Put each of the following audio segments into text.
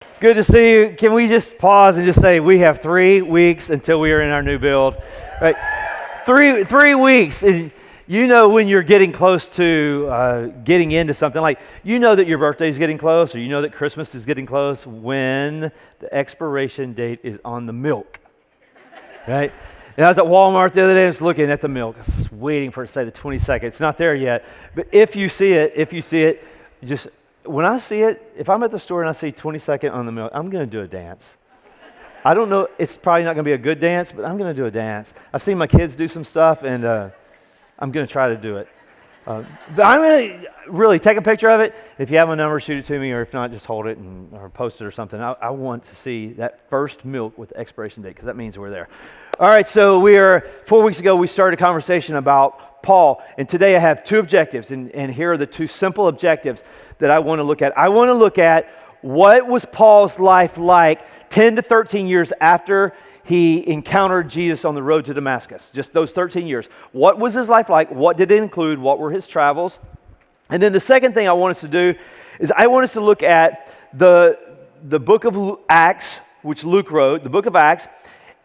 It's good to see you. Can we just pause and just say we have 3 weeks until we are in our new build? Right? Three weeks. And you know when you're getting close to getting into something, like you know that your birthday is getting close, or you know that Christmas is getting close when the expiration date is on the milk. Right? And I was at Walmart the other day, I was looking at the milk. I was just waiting for it to say the 22nd. It's not there yet. But if you see it, just when I see it, if I'm at the store and I see 22nd on the milk, I'm going to do a dance. I don't know, it's probably not going to be a good dance, but I'm going to do a dance. I've seen my kids do some stuff, and I'm going to try to do it. But I'm going to really take a picture of it. If you have my number, shoot it to me, or if not, just hold it or post it or something. I want to see that first milk with the expiration date, because that means we're there. All right, so 4 weeks ago, we started a conversation about Paul, and today I have 2 objectives, and here are the 2 simple objectives that I want to look at. I want to look at what was Paul's life like 10 to 13 years after he encountered Jesus on the road to Damascus, just those 13 years. What was his life like? What did it include? What were his travels? And then the second thing I want us to do is I want us to look at the book of Acts, which Luke wrote, the book of Acts,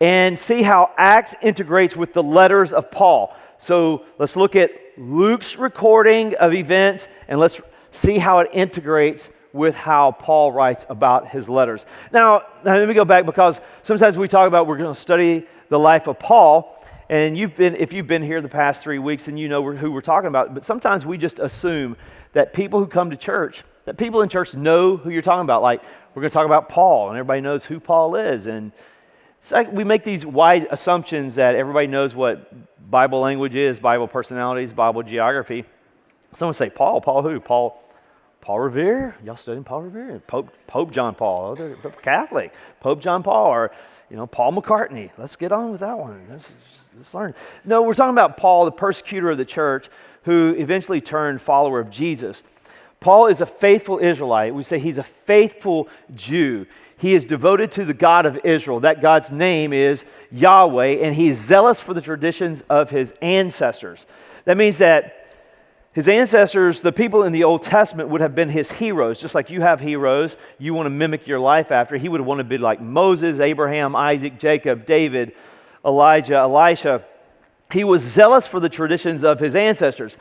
and see how Acts integrates with the letters of Paul. So let's look at Luke's recording of events, and let's see how it integrates with how Paul writes about his letters. Now let me go back, because sometimes we talk about we're going to study the life of Paul, and if you've been here the past 3 weeks, then you know who we're talking about. But sometimes we just assume that people who come to church, that people in church know who you're talking about. Like, we're going to talk about Paul, and everybody knows who Paul is. And it's like we make these wide assumptions that everybody knows what Bible language is, Bible personalities, Bible geography. Someone say, Paul who? Paul Revere? Y'all studying Paul Revere? Pope John Paul. Oh, they're Catholic. Pope John Paul, or Paul McCartney. Let's get on with that one. Let's learn. No, we're talking about Paul, the persecutor of the church, who eventually turned follower of Jesus. Paul is a faithful Israelite. We say he's a faithful Jew. He is devoted to the God of Israel. That God's name is Yahweh, and he is zealous for the traditions of his ancestors. That means that his ancestors, the people in the Old Testament, would have been his heroes. Just like you have heroes you want to mimic your life after. He would have wanted to be like Moses, Abraham, Isaac, Jacob, David, Elijah, Elisha. He was zealous for the traditions of his ancestors.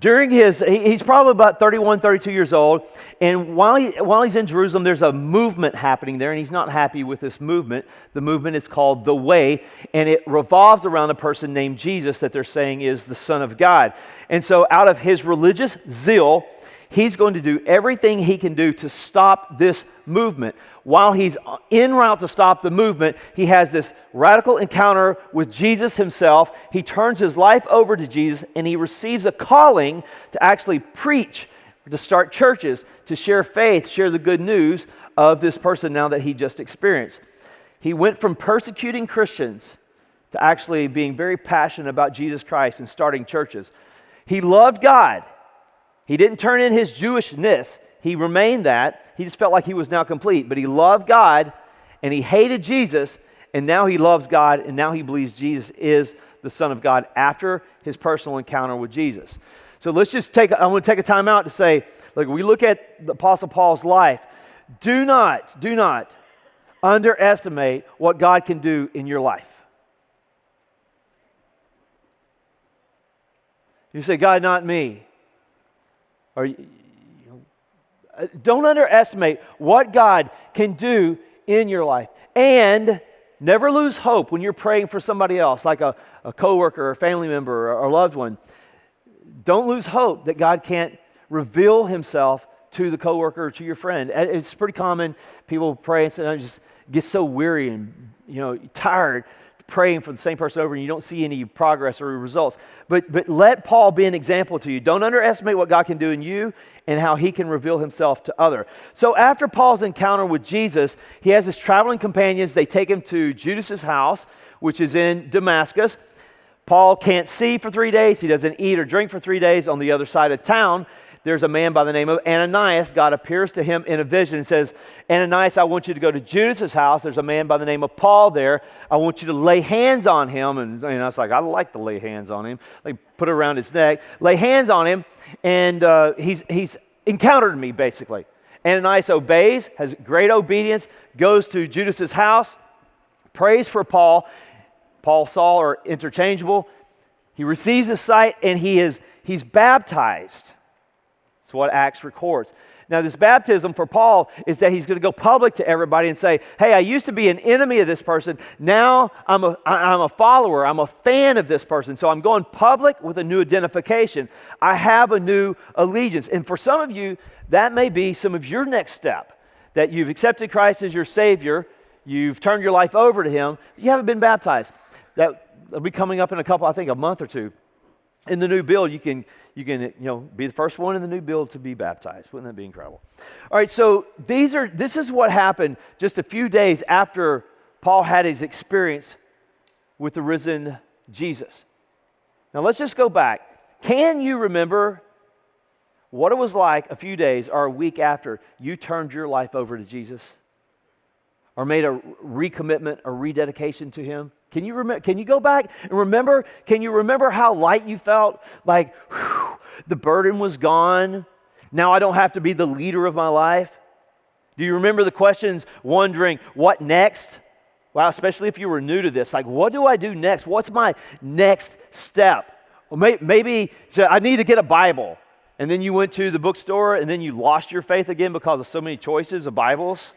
He's probably about 31, 32 years old, and while he's in Jerusalem, there's a movement happening there, and he's not happy with this movement. The movement is called The Way, and it revolves around a person named Jesus that they're saying is the Son of God. And so out of his religious zeal, he's going to do everything he can do to stop this movement. While he's en route to stop the movement, he has this radical encounter with Jesus himself. He turns his life over to Jesus, and he receives a calling to actually preach, to start churches, to share faith, share the good news of this person now that he just experienced. He went from persecuting Christians to actually being very passionate about Jesus Christ and starting churches. He loved God. He didn't turn in his Jewishness. He remained that. He just felt like he was now complete. But he loved God, and he hated Jesus, and now he loves God, and now he believes Jesus is the Son of God after his personal encounter with Jesus. So let's just I want to take a time out to say, look, we look at the Apostle Paul's life. Do not underestimate what God can do in your life. You say, God, not me. Or don't underestimate what God can do in your life. And never lose hope when you're praying for somebody else, like a coworker or a family member or a loved one. Don't lose hope that God can't reveal himself to the coworker or to your friend. It's pretty common. People pray and sometimes just get so weary and tired praying for the same person over, and you don't see any progress or results. But let Paul be an example to you. Don't underestimate what God can do in you and how he can reveal himself to others. So after Paul's encounter with Jesus, he has his traveling companions. They take him to Judas's house, which is in Damascus. Paul can't see for 3 days. He doesn't eat or drink for 3 days. On the other side of town, there's a man by the name of Ananias. God appears to him in a vision and says, Ananias, I want you to go to Judas's house. There's a man by the name of Paul there. I want you to lay hands on him. And I was like, I'd like to lay hands on him. Like, put it around his neck. Lay hands on him. And he's encountered me, basically. Ananias obeys, has great obedience, goes to Judas's house, prays for Paul. Paul, Saul are interchangeable. He receives his sight, and he's baptized. That's what Acts records. Now, this baptism for Paul is that he's going to go public to everybody and say, hey, I used to be an enemy of this person. Now I'm a follower. I'm a fan of this person. So I'm going public with a new identification. I have a new allegiance. And for some of you, that may be some of your next step, that you've accepted Christ as your Savior. You've turned your life over to Him. You haven't been baptized. That'll be coming up in a month or two. In the new build, you can be the first one in the new build to be baptized. Wouldn't that be incredible? All right, so this is what happened just a few days after Paul had his experience with the risen Jesus. Now let's just go back. Can you remember what it was like a few days or a week after you turned your life over to Jesus? Or made a recommitment or rededication to Him? Can you remember? Can you go back and remember? Can you remember how light you felt? Like, whew, the burden was gone. Now I don't have to be the leader of my life. Do you remember the questions wondering, what next? Wow, especially if you were new to this. Like, what do I do next? What's my next step? Well, maybe I need to get a Bible. And then you went to the bookstore and then you lost your faith again because of so many choices of Bibles.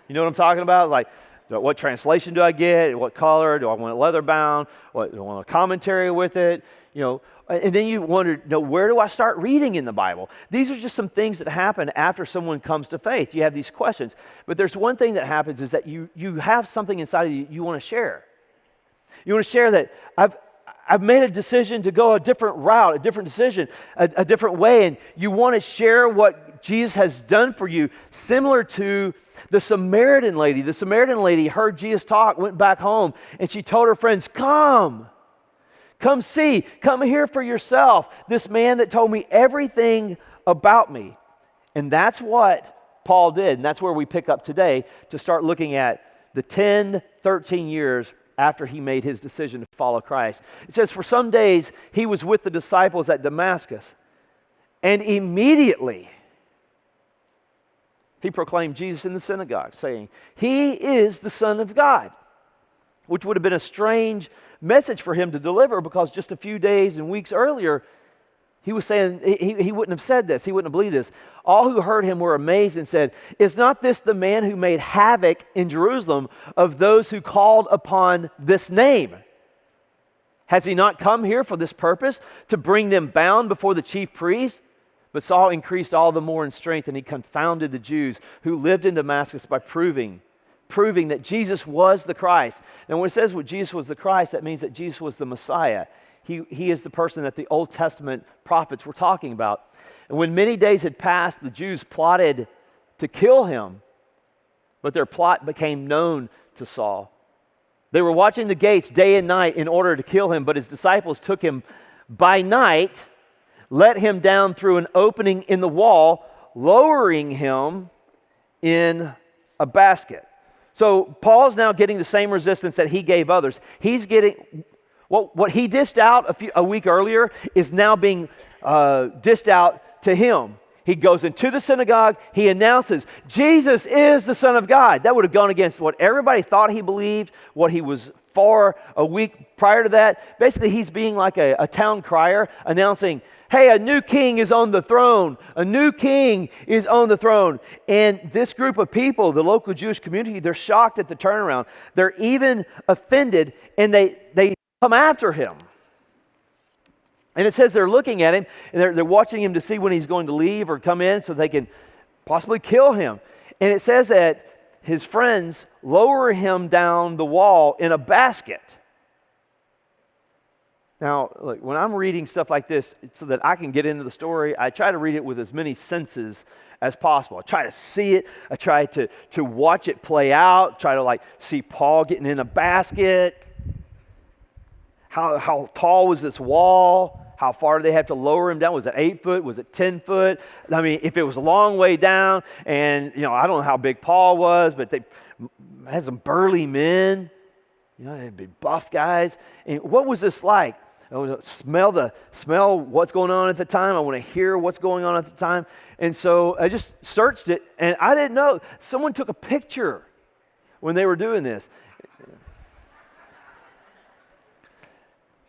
You know what I'm talking about? Like, what translation do I get? What color? Do I want it leather bound? Do I want a commentary with it? And then you wonder, where do I start reading in the Bible? These are just some things that happen after someone comes to faith. You have these questions. But there's one thing that happens is that you have something inside of you want to share. You want to share that I've made a decision to go a different route, a different decision, a different way, and you want to share what Jesus has done for you, similar to the Samaritan lady. The Samaritan lady heard Jesus talk, went back home, and she told her friends, come see, come hear for yourself this man that told me everything about me. And that's what Paul did, and that's where we pick up today to start looking at the 10, 13 years after he made his decision to follow Christ. It says, for some days he was with the disciples at Damascus, and immediately he proclaimed Jesus in the synagogue, saying, He is the Son of God, which would have been a strange message for him to deliver because just a few days and weeks earlier, he was saying, he wouldn't have said this, he wouldn't have believed this. All who heard him were amazed and said, is not this the man who made havoc in Jerusalem of those who called upon this name? Has he not come here for this purpose, to bring them bound before the chief priests? But Saul increased all the more in strength, and he confounded the Jews who lived in Damascus by proving that Jesus was the Christ. Now when it says what Jesus was the Christ, that means that Jesus was the Messiah. He is the person that the Old Testament prophets were talking about. And when many days had passed, the Jews plotted to kill him, but their plot became known to Saul. They were watching the gates day and night in order to kill him, but his disciples took him by night, let him down through an opening in the wall, lowering him in a basket. So Paul's now getting the same resistance that he gave others. He's getting what he dished out a week earlier is now being dished out to him. He goes into the synagogue, he announces, Jesus is the Son of God. That would have gone against what everybody thought he believed, what he was for a week prior to that. Basically, he's being like a town crier, announcing, hey, a new king is on the throne. A new king is on the throne. And this group of people, the local Jewish community, they're shocked at the turnaround. They're even offended, and they come after him. And it says they're looking at him, and they're watching him to see when he's going to leave or come in so they can possibly kill him. And it says that his friends lower him down the wall in a basket. Now, look, when I'm reading stuff like this, so that I can get into the story, I try to read it with as many senses as possible. I try to see it. I try to watch it play out. Try to see Paul getting in a basket. How tall was this wall? How far did they have to lower him down? Was it 8 foot? Was it 10 foot? I mean, if it was a long way down, and I don't know how big Paul was, but they had some burly men. They'd be buff guys. And what was this like? I want to smell what's going on at the time. I want to hear what's going on at the time. And so I just searched it, and I didn't know. Someone took a picture when they were doing this.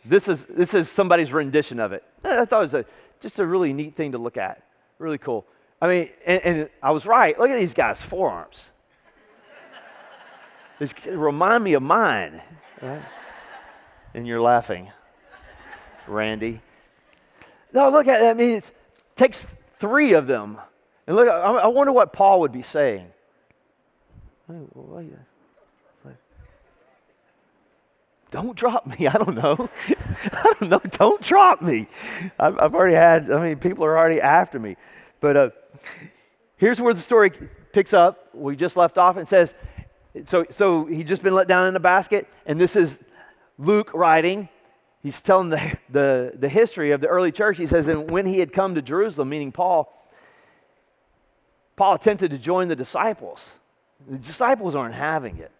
This is somebody's rendition of it. I thought it was just a really neat thing to look at. Really cool. I mean, and I was right. Look at these guys' forearms. They remind me of mine. Right? And you're laughing, Randy. No, look at it. I mean, it takes 3 of them. And look, I wonder what Paul would be saying. Don't drop me. I don't know. Don't drop me. I've already had, people are already after me. But here's where the story picks up. We just left off. It says, so he'd just been let down in a basket, and this is Luke writing. He's telling the history of the early church. He says, and when he had come to Jerusalem, meaning Paul attempted to join the disciples. The disciples aren't having it.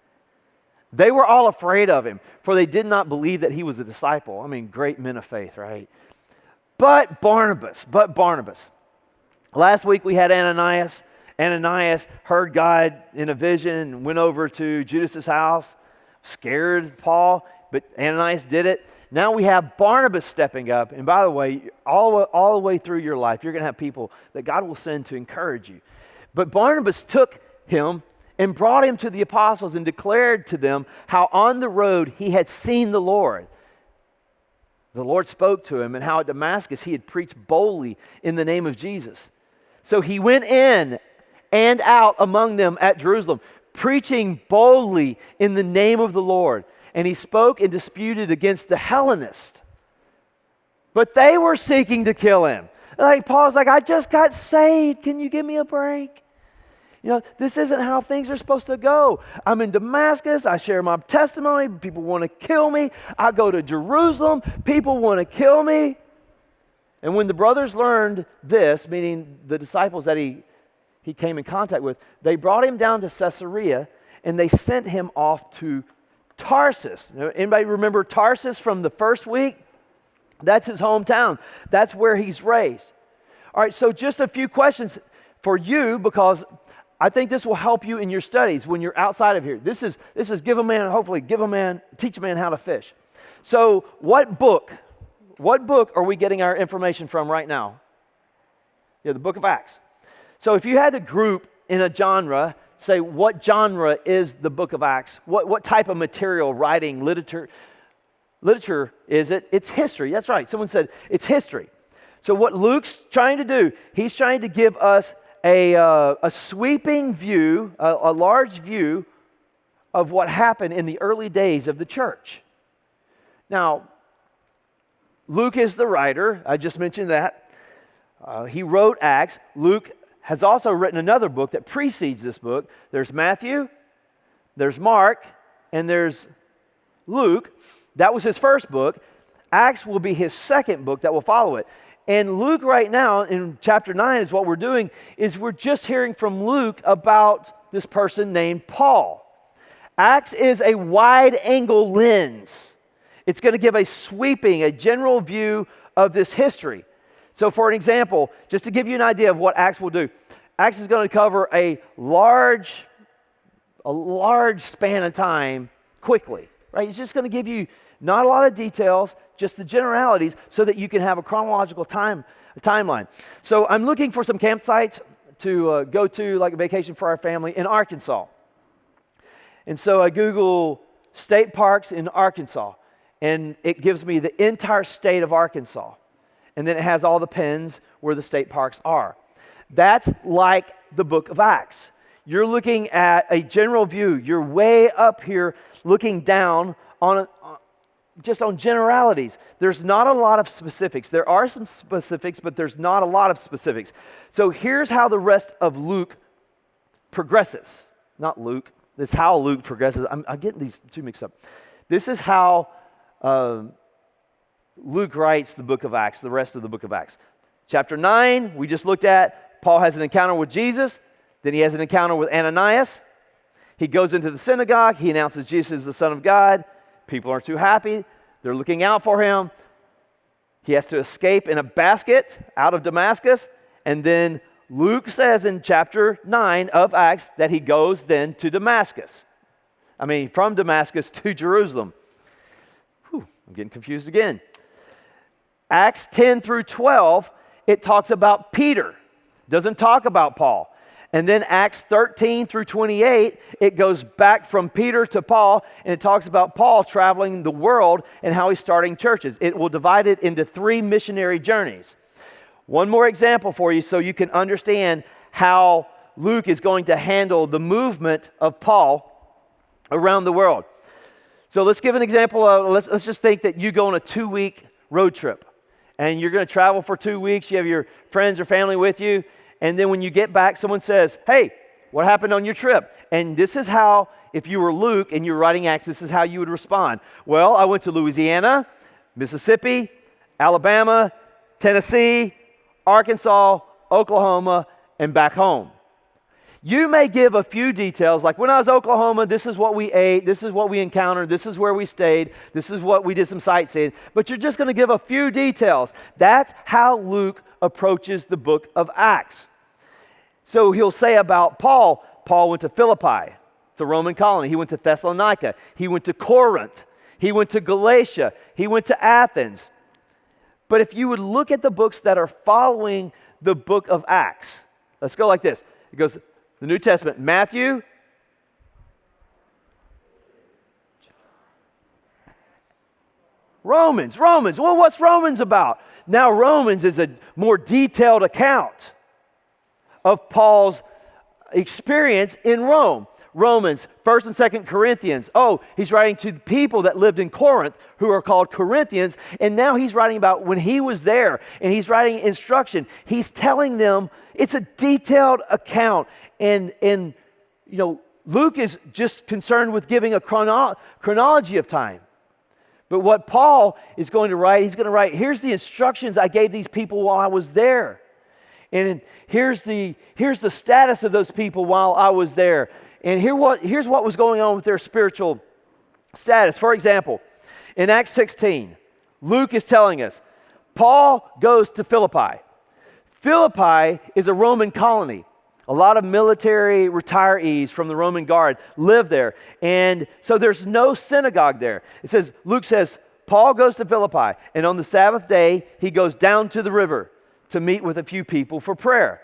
They were all afraid of him, for they did not believe that he was a disciple. I mean, great men of faith, right? But Barnabas. Last week we had Ananias. Ananias heard God in a vision and went over to Judas's house, scared Paul, but Ananias did it. Now we have Barnabas stepping up. And by the way, all the way through your life, you're going to have people that God will send to encourage you. But Barnabas took him and brought him to the apostles and declared to them how on the road he had seen the Lord. The Lord spoke to him, and how at Damascus he had preached boldly in the name of Jesus. So he went in and out among them at Jerusalem, preaching boldly in the name of the Lord. And he spoke and disputed against the Hellenists. But they were seeking to kill him. Like Paul's like, I just got saved. Can you give me a break? You know, this isn't how things are supposed to go. I'm in Damascus. I share my testimony. People want to kill me. I go to Jerusalem. People want to kill me. And when the brothers learned this, meaning the disciples that he came in contact with, they brought him down to Caesarea, and they sent him off to Tarsus. Anybody remember Tarsus from the first week? That's his hometown. That's where he's raised. All right, so just a few questions for you, because I think this will help you in your studies when you're outside of here. This is teach a man how to fish. So what book are we getting our information from right now? Yeah, the book of Acts. So if you had to group in a genre, say what genre is the book of Acts? What type of material, writing, literature is it? It's history. That's right. Someone said it's history. So what Luke's trying to do, he's trying to give us a sweeping view, a large view of what happened in the early days of the church. Now, Luke is the writer. I just mentioned that. He wrote Acts. Luke has also written another book that precedes this book. There's Matthew, there's Mark, and there's Luke. That was his first book. Acts will be his second book that will follow it. And Luke right now, in chapter 9, is what we're doing, is we're just hearing from Luke about this person named Paul. Acts is a wide-angle lens. It's going to give a sweeping, a general view of this history. So for an example, just to give you an idea of what Acts will do, Acts is going to cover a large span of time quickly, right? It's just going to give you not a lot of details, just the generalities, so that you can have a chronological timeline. So I'm looking for some campsites to go to, like a vacation for our family in Arkansas. And so I Google state parks in Arkansas, and it gives me the entire state of Arkansas. And then it has all the pins where the state parks are. That's like the book of Acts. You're looking at a general view. You're way up here looking down on just on generalities. There's not a lot of specifics. There are some specifics, but there's not a lot of specifics. So here's how the rest of Luke progresses. Not Luke. This is how Luke progresses. I'm getting these two mixed up. This is how Luke writes the book of Acts, the rest of the book of Acts. Chapter 9, we just looked at, Paul has an encounter with Jesus. Then he has an encounter with Ananias. He goes into the synagogue. He announces Jesus is the Son of God. People aren't too happy. They're looking out for him. He has to escape in a basket out of Damascus. And then Luke says in chapter 9 of Acts that he goes then to Damascus. From Damascus to Jerusalem. I'm getting confused again. Acts 10 through 12, it talks about Peter. Doesn't talk about Paul. And then Acts 13 through 28, it goes back from Peter to Paul, and it talks about Paul traveling the world and how he's starting churches. It will divide it into 3 missionary journeys. One more example for you so you can understand how Luke is going to handle the movement of Paul around the world. So let's give an example. Let's just think that you go on a 2-week road trip, and you're going to travel for 2 weeks. You have your friends or family with you, and then when you get back, someone says, "Hey, what happened on your trip?" And this is how, if you were Luke and you're writing Acts, this is how you would respond. Well, I went to Louisiana, Mississippi, Alabama, Tennessee, Arkansas, Oklahoma, and back home. You may give a few details, like when I was in Oklahoma, this is what we ate, this is what we encountered, this is where we stayed, this is what we did some sightseeing, but you're just going to give a few details. That's how Luke approaches the book of Acts. So he'll say about Paul went to Philippi, it's a Roman colony. He went to Thessalonica, he went to Corinth, he went to Galatia, he went to Athens. But if you would look at the books that are following the book of Acts, let's go like this. It goes, the New Testament, Matthew, Romans. Well, what's Romans about? Now, Romans is a more detailed account of Paul's experience in Rome. Romans, 1st and 2nd Corinthians. Oh, he's writing to the people that lived in Corinth who are called Corinthians. And now he's writing about when he was there, and he's writing instruction. He's telling them it's a detailed account. And Luke is just concerned with giving a chronology of time. But what Paul is going to write, he's going to write, here's the instructions I gave these people while I was there. And here's the status of those people while I was there. And here's what was going on with their spiritual status. For example, in Acts 16, Luke is telling us, Paul goes to Philippi. Philippi is a Roman colony. A lot of military retirees from the Roman Guard live there. And so there's no synagogue there. Luke says, Paul goes to Philippi, and on the Sabbath day, he goes down to the river to meet with a few people for prayer.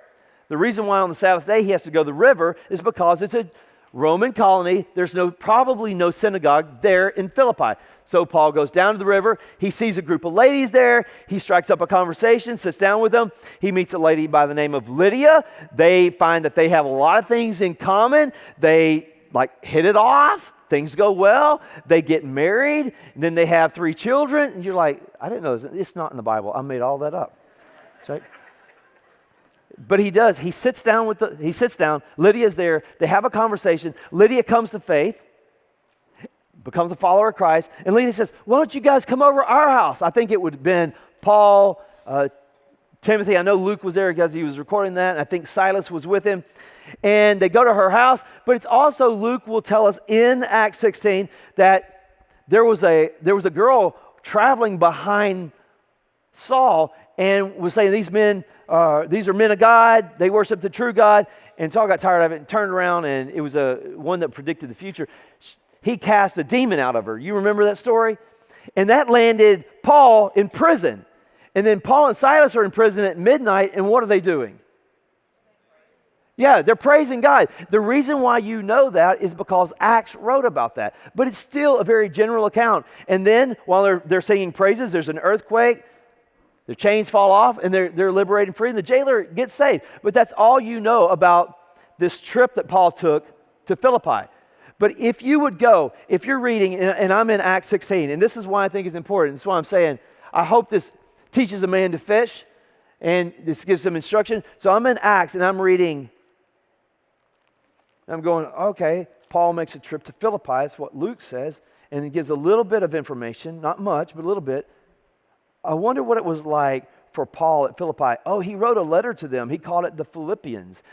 The reason why on the Sabbath day he has to go to the river is because it's a Roman colony. There's probably no synagogue there in Philippi. So Paul goes down to the river. He sees a group of ladies there. He strikes up a conversation, sits down with them. He meets a lady by the name of Lydia. They find that they have a lot of things in common. They hit it off. Things go well. They get married. And then they have 3 children. And you're like, I didn't know this. It's not in the Bible. I made all that up. Right? But he does. He sits down. Lydia's there. They have a conversation. Lydia comes to faith, becomes a follower of Christ. And Lydia says, why don't you guys come over to our house? I think it would have been Paul, Timothy. I know Luke was there because he was recording that. And I think Silas was with him. And they go to her house. But it's also, Luke will tell us in Acts 16 that there was a girl traveling behind Saul and was saying, these are men of God. They worship the true God. And Saul got tired of it and turned around, and it was one that predicted the future. He cast a demon out of her. You remember that story? And that landed Paul in prison. And then Paul and Silas are in prison at midnight, and what are they doing? Yeah, they're praising God. The reason why you know that is because Acts wrote about that. But it's still a very general account. And then while they're singing praises, there's an earthquake. Their chains fall off, and they're liberated free, and the jailer gets saved. But that's all you know about this trip that Paul took to Philippi. But if you would go, if you're reading, and I'm in Acts 16, and this is why I think it's important. That's why I'm saying, I hope this teaches a man to fish, and this gives some instruction. So I'm in Acts, and I'm reading. I'm going, okay, Paul makes a trip to Philippi. That's what Luke says, and it gives a little bit of information, not much, but a little bit. I wonder what it was like for Paul at Philippi. Oh, he wrote a letter to them. He called it the Philippians.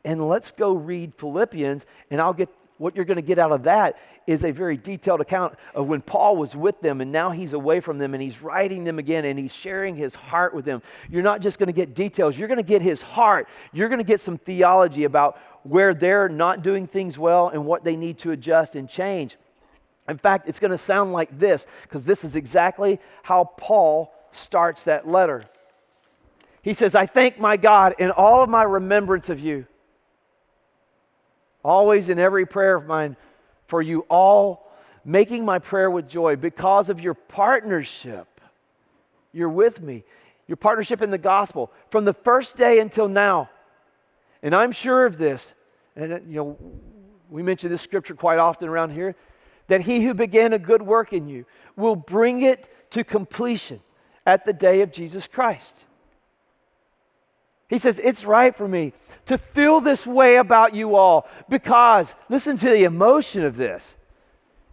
And let's go read Philippians, and I'll get what you're going to get out of that is a very detailed account of when Paul was with them and now he's away from them and he's writing them again and he's sharing his heart with them. You're not just going to get details. You're going to get his heart. You're going to get some theology about where they're not doing things well and what they need to adjust and change. In fact, it's going to sound like this, because this is exactly how Paul starts that letter. He says, I thank my God in all of my remembrance of you, always in every prayer of mine for you all, making my prayer with joy because of your partnership. You're with me. Your partnership in the gospel from the first day until now. And I'm sure of this, and we mention this scripture quite often around here, that he who began a good work in you will bring it to completion at the day of Jesus Christ. He says, it's right for me to feel this way about you all because, listen to the emotion of this.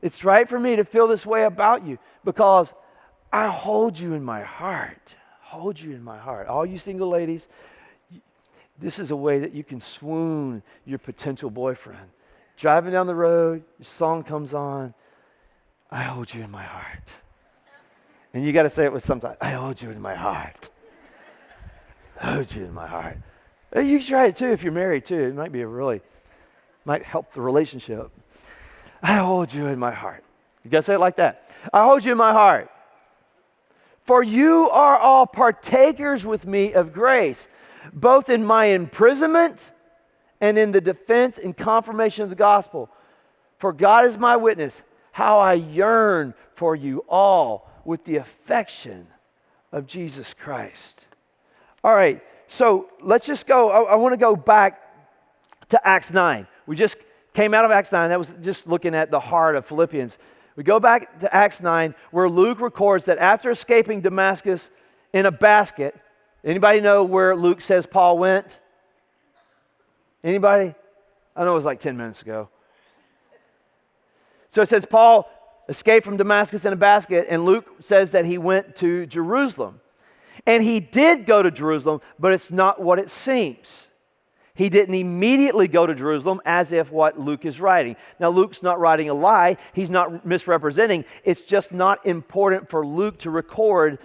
It's right for me to feel this way about you because I hold you in my heart. Hold you in my heart. All you single ladies, this is a way that you can swoon your potential boyfriend. Driving down the road, your song comes on, I hold you in my heart. And you got to say it with some time, I hold you in my heart. I hold you in my heart. You can try it too if you're married too. It might help the relationship. I hold you in my heart. You got to say it like that. I hold you in my heart. For you are all partakers with me of grace, both in my imprisonment and in the defense and confirmation of the gospel. For God is my witness, how I yearn for you all with the affection of Jesus Christ. All right, so let's just go. I want to go back to Acts 9. We just came out of Acts 9. That was just looking at the heart of Philippians. We go back to Acts 9, where Luke records that after escaping Damascus in a basket, anybody know where Luke says Paul went? Anybody? I know it was like 10 minutes ago. So it says Paul escaped from Damascus in a basket, and Luke says that he went to Jerusalem. And he did go to Jerusalem, but it's not what it seems. He didn't immediately go to Jerusalem as if what Luke is writing. Now, Luke's not writing a lie. He's not misrepresenting. It's just not important for Luke to record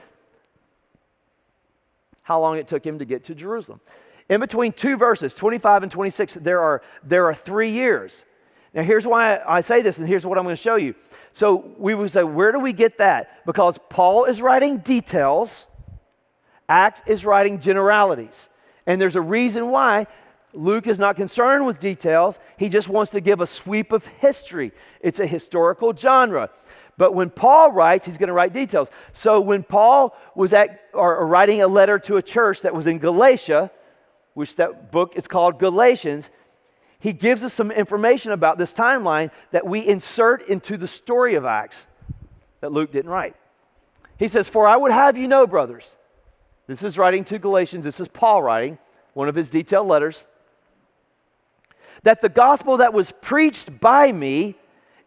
how long it took him to get to Jerusalem. In between two verses, 25 and 26, there are 3 years. Now, here's why I say this, and here's what I'm going to show you. So we would say, where do we get that? Because Paul is writing details, Acts is writing generalities. And there's a reason why Luke is not concerned with details. He just wants to give a sweep of history. It's a historical genre. But when Paul writes, he's going to write details. So when Paul was writing a letter to a church that was in Galatia, which that book is called Galatians, he gives us some information about this timeline that we insert into the story of Acts that Luke didn't write. He says, for I would have you know, brothers, this is writing to Galatians, this is Paul writing, one of his detailed letters, that the gospel that was preached by me,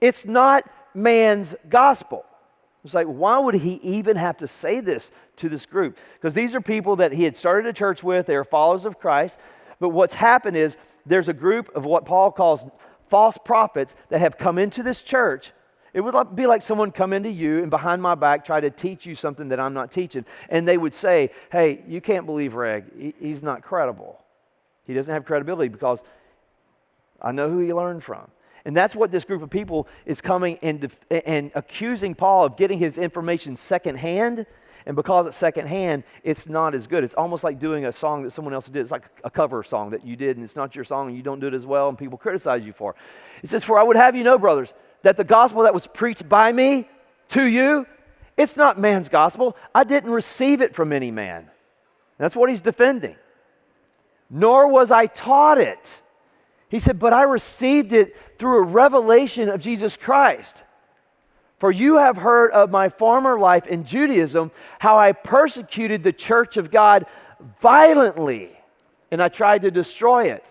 it's not man's gospel. It's like, why would he even have to say this to this group? Because these are people that he had started a church with. They are followers of Christ. But what's happened is there's a group of what Paul calls false prophets that have come into this church. It would be like someone come into you and behind my back try to teach you something that I'm not teaching. And they would say, hey, you can't believe Reg. He's not credible. He doesn't have credibility because I know who he learned from. And that's what this group of people is coming and accusing Paul of getting his information secondhand. And because it's secondhand, it's not as good. It's almost like doing a song that someone else did. It's like a cover song that you did, and it's not your song, and you don't do it as well, and people criticize you for it. It says, for I would have you know, brothers, that the gospel that was preached by me to you, it's not man's gospel. I didn't receive it from any man. That's what he's defending. Nor was I taught it. He said, but I received it through a revelation of Jesus Christ. For you have heard of my former life in Judaism, how I persecuted the church of God violently, and I tried to destroy it.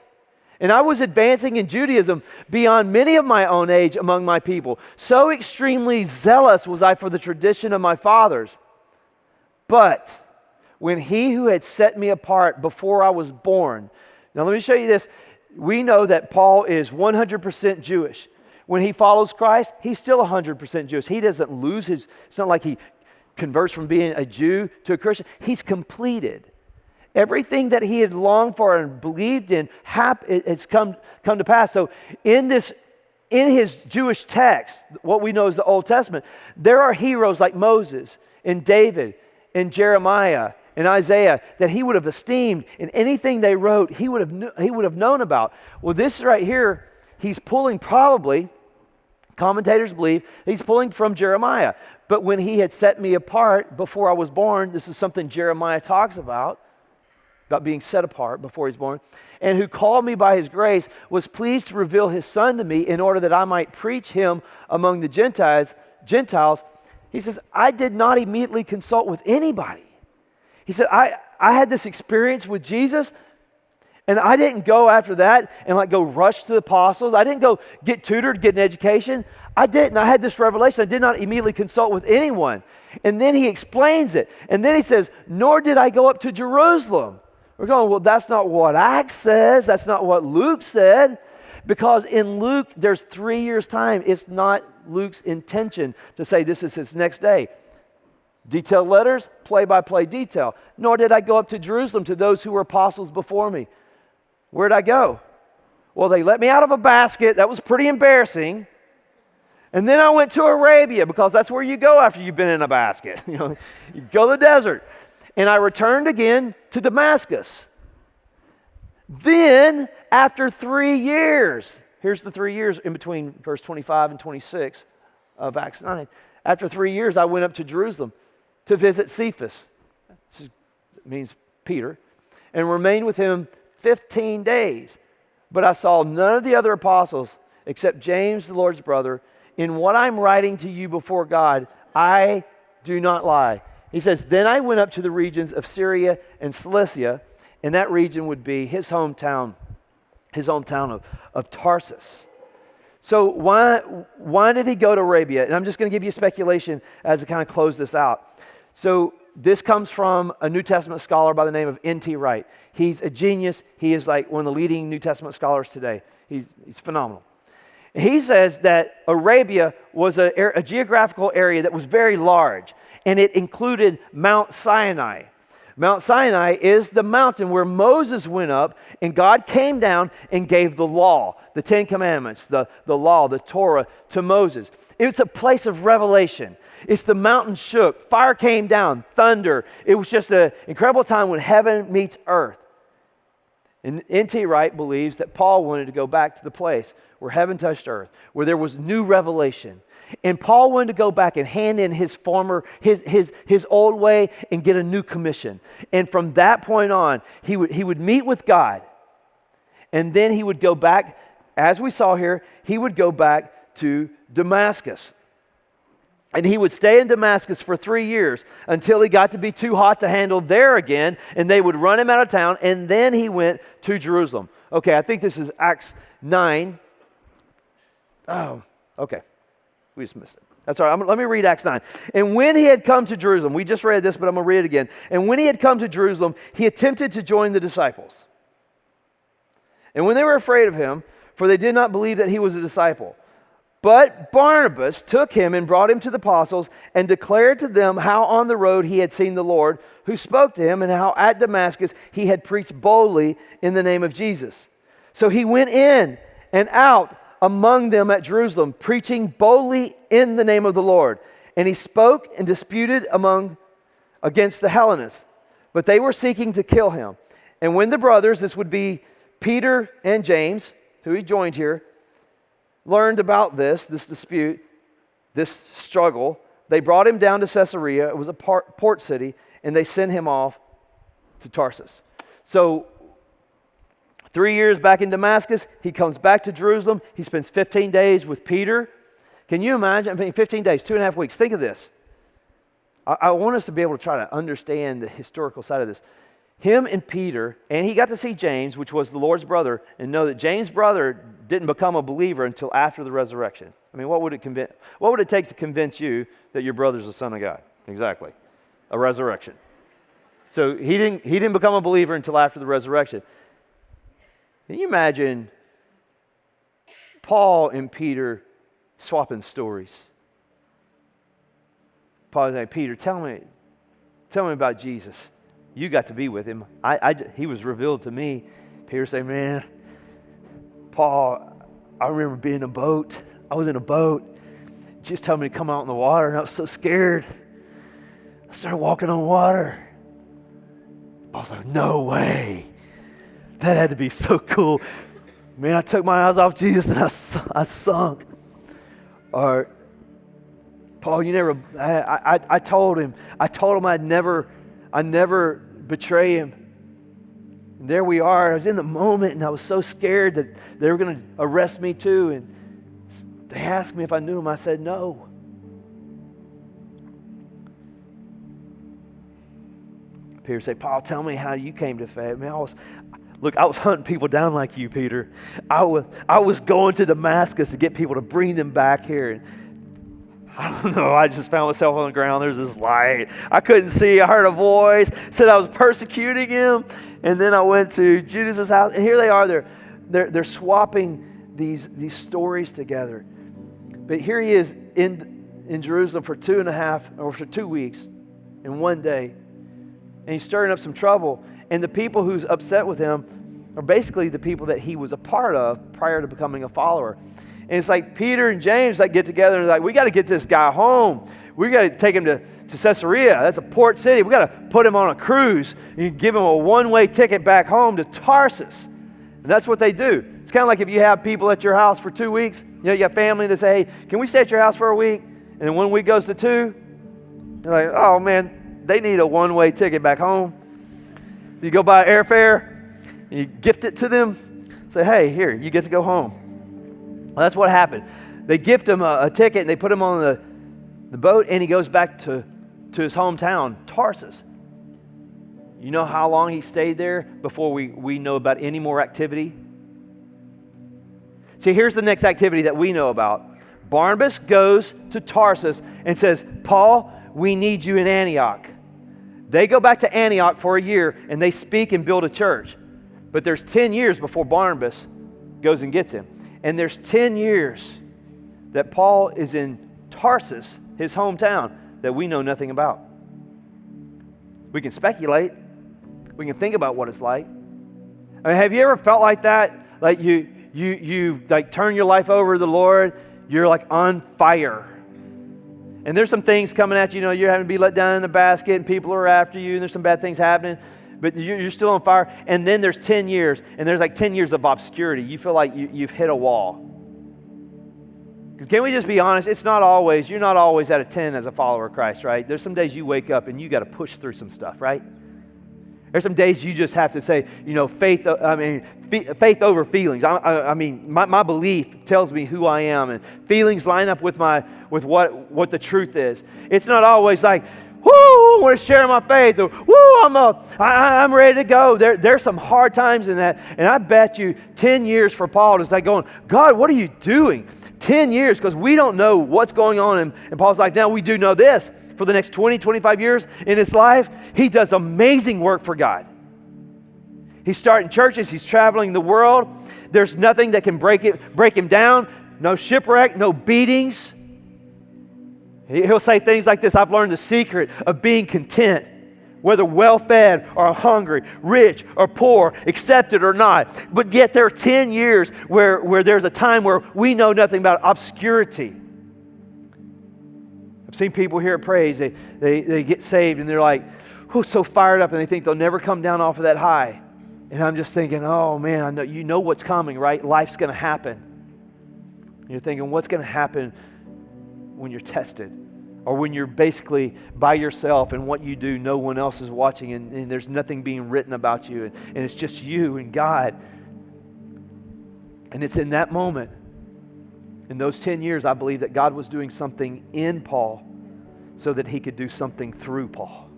And I was advancing in Judaism beyond many of my own age among my people. So extremely zealous was I for the tradition of my fathers. But when he who had set me apart before I was born, now let me show you this. we know that Paul is 100% Jewish. When he follows Christ, he's still 100% Jewish. He doesn't lose his, it's not like he converts from being a Jew to a Christian. He's completed. Everything that he had longed for and believed in has come to pass. So in his Jewish text, what we know is the Old Testament, there are heroes like Moses and David and Jeremiah and Isaiah that he would have esteemed, and anything they wrote, he would have known about. Well, this right here, he's pulling probably, commentators believe, he's pulling from Jeremiah. But when he had set me apart before I was born, this is something Jeremiah talks about being set apart before he's born, and who called me by his grace, was pleased to reveal his son to me in order that I might preach him among the Gentiles. He says, I did not immediately consult with anybody. He said, I had this experience with Jesus, and I didn't go after that and go rush to the apostles. I didn't go get tutored, get an education. I didn't. I had this revelation. I did not immediately consult with anyone. And then he explains it. And then he says, nor did I go up to Jerusalem. We're going, well, that's not what Acts says. That's not what Luke said. Because in Luke, there's 3 years' time. It's not Luke's intention to say this is his next day. Detailed letters, play-by-play detail. Nor did I go up to Jerusalem to those who were apostles before me. Where'd I go? Well, they let me out of a basket. That was pretty embarrassing. And then I went to Arabia, because that's where you go after you've been in a basket. You go to the desert. And I returned again to Damascus. Then, after 3 years, here's the 3 years in between verse 25 and 26 of Acts 9. After 3 years, I went up to Jerusalem to visit Cephas, it means Peter, and remained with him 15 days. But I saw none of the other apostles except James, the Lord's brother. In what I'm writing to you before God, I do not lie. He says, then I went up to the regions of Syria and Cilicia, and that region would be his hometown of Tarsus. So why did he go to Arabia? And I'm just going to give you speculation as to kind of close this out. So this comes from a New Testament scholar by the name of N.T. Wright. He's a genius. He is like one of the leading New Testament scholars today. He's phenomenal. He says that Arabia was a geographical area that was very large, and it included Mount Sinai. Mount Sinai is the mountain where Moses went up, and God came down and gave the law, the Ten Commandments, the law, the Torah to Moses. It's a place of revelation. It's the mountain shook, fire came down, thunder. It was just an incredible time when heaven meets earth. And N.T. Wright believes that Paul wanted to go back to the place where heaven touched earth, where there was new revelation. And Paul wanted to go back and hand in his old way and get a new commission. And from that point on, he would meet with God. And then he would go back, as we saw here, he would go back to Damascus. And he would stay in Damascus for 3 years until he got to be too hot to handle there again, and they would run him out of town, and then he went to Jerusalem. Okay, I think this is Acts 9. Oh, okay. We just missed it. That's all right. Let me read Acts 9. And when he had come to Jerusalem, we just read this, but I'm going to read it again. And when he had come to Jerusalem, he attempted to join the disciples. And when they were afraid of him, for they did not believe that he was a disciple, but Barnabas took him and brought him to the apostles and declared to them how on the road he had seen the Lord, who spoke to him, and how at Damascus he had preached boldly in the name of Jesus. So he went in and out among them at Jerusalem, preaching boldly in the name of the Lord. And he spoke and disputed against the Hellenists, but they were seeking to kill him. And when the brothers, this would be Peter and James, who he joined here, learned about this dispute, this struggle, they brought him down to Caesarea. It was a port city, and they sent him off to Tarsus. So 3 years back in Damascus, he comes back to Jerusalem. He spends 15 days with Peter. Can you imagine? 15 days, 2.5 weeks. Think of this. I want us to be able to try to understand the historical side of this. Him and Peter, and he got to see James, which was the Lord's brother, and know that James' brother didn't become a believer until after the resurrection. I mean, what would it take to convince you that your brother's the Son of God? Exactly. A resurrection. So he didn't become a believer until after the resurrection. Can you imagine Paul and Peter swapping stories? Paul's like, Peter, tell me about Jesus. You got to be with him. He was revealed to me. Peter said, man, Paul, I remember being in a boat. I was in a boat. Just told me to come out in the water, and I was so scared. I started walking on water. Paul's like, no way. That had to be so cool. Man, I took my eyes off Jesus and I sunk. Or, Paul, you never, I told him I'd never betray him. And there we are. I was in the moment and I was so scared that they were going to arrest me too. And they asked me if I knew him. I said no. Peter said, Paul, tell me how you came to faith. Man, I was hunting people down like you, Peter. I was going to Damascus to get people to bring them back here. And I don't know, I just found myself on the ground. There's this light. I couldn't see. I heard a voice, said I was persecuting him. And then I went to Judas's house. And here they are. They're swapping these stories together. But here he is in Jerusalem for 2 weeks in one day. And he's stirring up some trouble. And the people who's upset with him are basically the people that he was a part of prior to becoming a follower. And it's like Peter and James get together and they're like, we got to get this guy home. We got to take him to Caesarea. That's a port city. We got to put him on a cruise and give him a one-way ticket back home to Tarsus. And that's what they do. It's kind of like if you have people at your house for 2 weeks. You know, you have family that say, hey, can we stay at your house for a week? And then 1 week goes to 2. You're like, oh man, they need a one-way ticket back home. So you go buy airfare, and you gift it to them, say, hey, here, you get to go home. Well, that's what happened. They gift him a ticket, and they put him on the boat, and he goes back to his hometown, Tarsus. You know how long he stayed there before we know about any more activity? See, here's the next activity that we know about. Barnabas goes to Tarsus and says, Paul, we need you in Antioch. They go back to Antioch for a year, and they speak and build a church. But there's 10 years before Barnabas goes and gets him. And there's 10 years that Paul is in Tarsus, his hometown, that we know nothing about. We can speculate. We can think about what it's like. I mean, have you ever felt like that? Like you like turn your life over to the Lord, you're like on fire. And there's some things coming at you, you're having to be let down in the basket and people are after you and there's some bad things happening, but you're still on fire. And then there's 10 years, and there's like 10 years of obscurity. You feel like you've hit a wall. Because can we just be honest? You're not always at a 10 as a follower of Christ, right? There's some days you wake up and you got to push through some stuff, right? There's some days you just have to say, faith over feelings. My belief tells me who I am, and feelings line up with what the truth is. It's not always like, whoo, I want to share my faith, or whoo, I'm ready to go. There's some hard times in that, and I bet you 10 years for Paul is like going, God, what are you doing? 10 years, because we don't know what's going on, and Paul's like, now we do know this. For the next 20, 25 years in his life, he does amazing work for God. He's starting churches. He's traveling the world. There's nothing that can break him down. No shipwreck, no beatings. He'll say things like this: I've learned the secret of being content, whether well-fed or hungry, rich or poor, accepted or not. But yet there are 10 years where there's a time where we know nothing about obscurity. I've seen people here at Praise, they get saved and they're like, so fired up, and they think they'll never come down off of that high. And I'm just thinking, oh man, I know you know what's coming, right? Life's going to happen. And you're thinking, what's going to happen when you're tested? Or when you're basically by yourself and what you do, no one else is watching, and there's nothing being written about you, and it's just you and God. And it's in that moment, in those 10 years, I believe that God was doing something in Paul so that he could do something through Paul.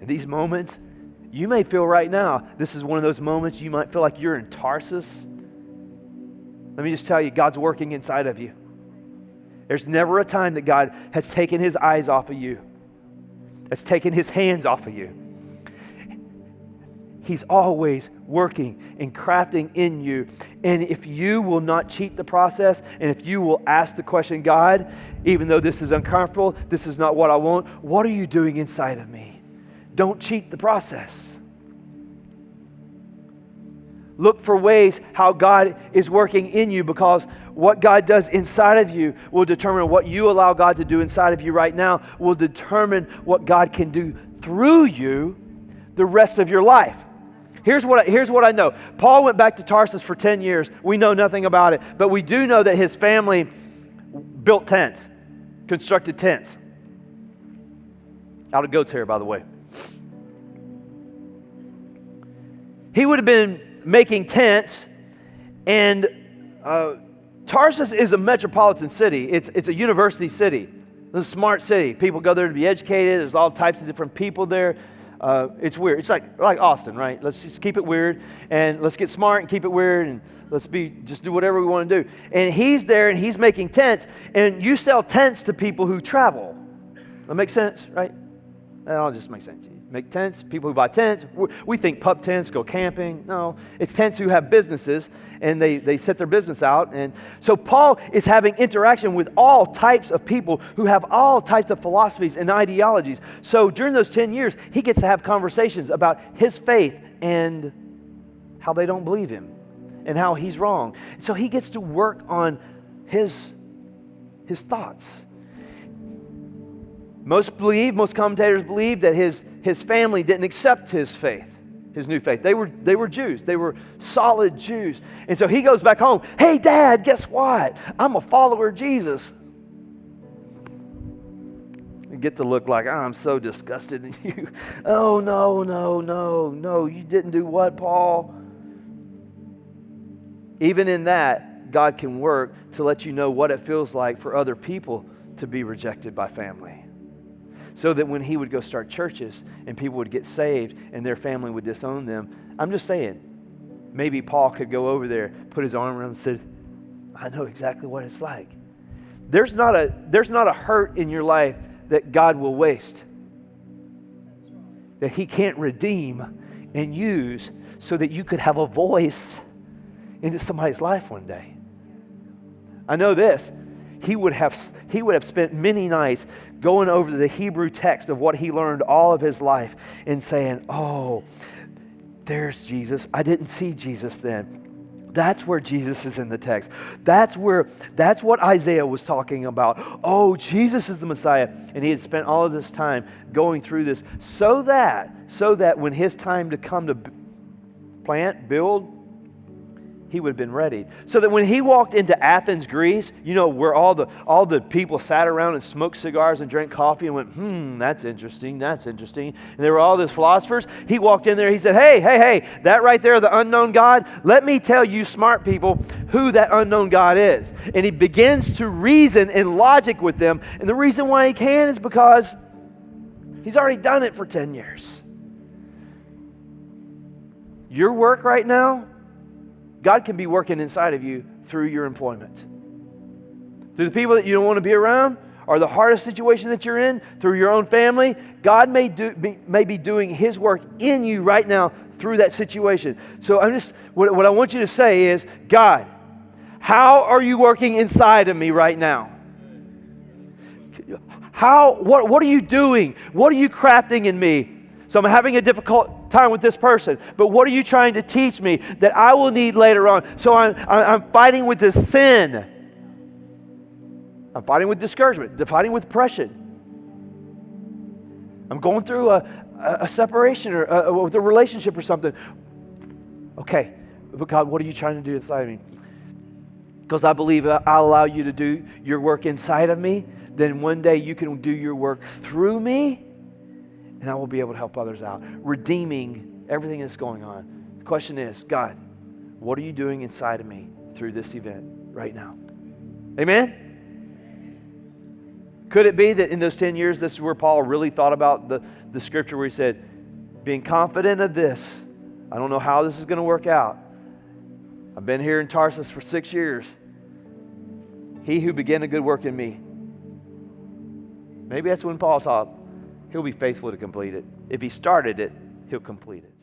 In these moments, you may feel right now, this is one of those moments you might feel like you're in Tarsus. Let me just tell you, God's working inside of you. There's never a time that God has taken his eyes off of you, has taken his hands off of you. He's always working and crafting in you. And if you will not cheat the process, and if you will ask the question, God, even though this is uncomfortable, this is not what I want, what are you doing inside of me? Don't cheat the process. Look for ways how God is working in you, because what God does inside of you will determine what you allow God to do inside of you right now, will determine what God can do through you the rest of your life. Here's what I know. Paul went back to Tarsus for 10 years. We know nothing about it, but we do know that his family built tents, constructed tents. Out of goat's hair, by the way. He would have been making tents, and Tarsus is a metropolitan city. It's a university city. It's a smart city. People go there to be educated. There's all types of different people there. It's weird. It's like Austin, right? Let's just keep it weird, and let's get smart and keep it weird, and just do whatever we want to do. And he's there, and he's making tents, and you sell tents to people who travel. That makes sense, right? That all just makes sense. You make tents, people who buy tents. We think pub tents, go camping. No, it's tents who have businesses, and they set their business out. And so Paul is having interaction with all types of people who have all types of philosophies and ideologies. So during those 10 years, he gets to have conversations about his faith and how they don't believe him and how he's wrong. So he gets to work on his thoughts. Most commentators believe that his family didn't accept his faith, his new faith. They were Jews. They were solid Jews. And so he goes back home. Hey, Dad, guess what? I'm a follower of Jesus. You get to look like, I'm so disgusted in you. Oh, no. You didn't do what, Paul? Even in that, God can work to let you know what it feels like for other people to be rejected by family. So that when he would go start churches and people would get saved and their family would disown them, I'm just saying, maybe Paul could go over there, put his arm around and say, I know exactly what it's like. There's not a hurt in your life that God will waste, that he can't redeem and use so that you could have a voice into somebody's life one day. I know this. He would have spent many nights going over the Hebrew text of what he learned all of his life and saying, oh, there's Jesus. I didn't see Jesus then. That's where Jesus is in the text. That's what Isaiah was talking about. Oh, Jesus is the Messiah. And he had spent all of this time going through this so that when his time to come to plant, build, he would have been ready. So that when he walked into Athens, Greece, where all the people sat around and smoked cigars and drank coffee and went, that's interesting. And there were all these philosophers. He walked in there, he said, hey, that right there, the unknown God, let me tell you smart people who that unknown God is. And he begins to reason and logic with them. And the reason why he can is because he's already done it for 10 years. Your work right now, God can be working inside of you through your employment. Through the people that you don't want to be around, or the hardest situation that you're in, through your own family, God may be doing his work in you right now through that situation. So what I want you to say is, God, how are you working inside of me right now? What are you doing? What are you crafting in me? So I'm having a difficult time with this person, but what are you trying to teach me that I will need later on? So I'm fighting with this sin. I'm fighting with discouragement, fighting with depression. I'm going through a separation or with a relationship or something. Okay, but God, what are you trying to do inside of me? Because I believe I'll allow you to do your work inside of me, then one day you can do your work through me, and I will be able to help others out, redeeming everything that's going on. The question is, God, what are you doing inside of me through this event right now? Amen? Could it be that in those 10 years, this is where Paul really thought about the scripture where he said, being confident of this, I don't know how this is going to work out. I've been here in Tarsus for 6 years. He who began a good work in me. Maybe that's when Paul thought, he'll be faithful to complete it. If he started it, he'll complete it.